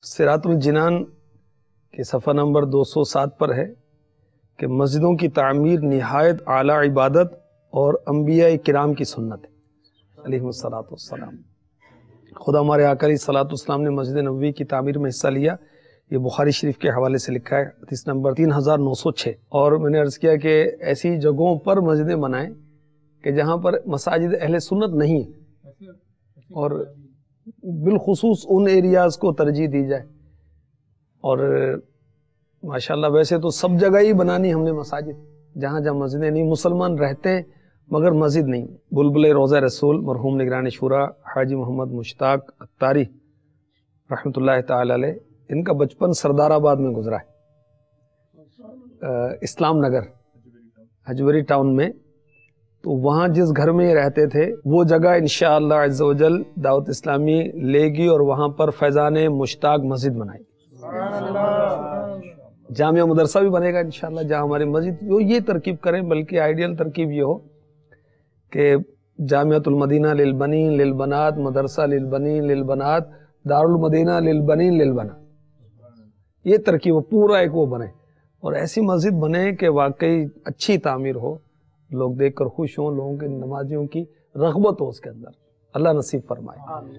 सिरातुल जिनान के सफ़ा नंबर 207 पर है कि मस्जिदों की तामीर निहायत आला इबादत और अंबिया किराम की सुन्नत है अलैहिस्सलाम। खुदा हमारे आका अलैहिस्सलाम ने मस्जिद नबवी की तामीर में हिस्सा लिया। ये बुखारी शरीफ के हवाले से लिखा है, हदीस नंबर 3906। और मैंने अर्ज़ किया कि ऐसी जगहों पर मस्जिदें बनाएं कि जहाँ पर मसाजिद अहले सुन्नत नहीं है, और बिलखुसूस उन एरियाज़ को तरजीह दी जाए। और माशाल्लाह वैसे तो सब जगह ही बनानी हमने मसाजिद, जहाँ जहाँ मस्जिदें नहीं, मुसलमान रहते हैं मगर मस्जिद नहीं। बुलबुल रोज़ा रसूल मरहूम निगरान शुरा हाजी मोहम्मद मुश्ताक अत्तारी रहमतुल्लाह ताला अलैह, इनका बचपन सरदाराबाद में गुजरा है, इस्लाम नगर हजबरी टाउन में। तो वहाँ जिस घर में ये रहते थे वो जगह इंशाअल्लाह अज़्ज़ा वजल दावत इस्लामी लेगी और वहाँ पर फैज़ान मुश्ताक मस्जिद बनाएगी। जामिया मदरसा भी बनेगा इंशाअल्लाह, जहाँ हमारी मस्जिद वो ये तरकीब करें, बल्कि आइडियल तरकीब ये हो कि जामियातुल मदीना लिल बनीन लिल बनात, मदरसा लिल बनीन लिल बनात, दारुल मदीना लिल बनीन लिल बनात, ये तरकीब पूरा एक वो बने। और ऐसी मस्जिद बने कि वाकई अच्छी तामीर हो, लोग देखकर खुश हों, लोगों के नमाजियों की रग़बत हो उसके अंदर। अल्लाह नसीब फरमाए।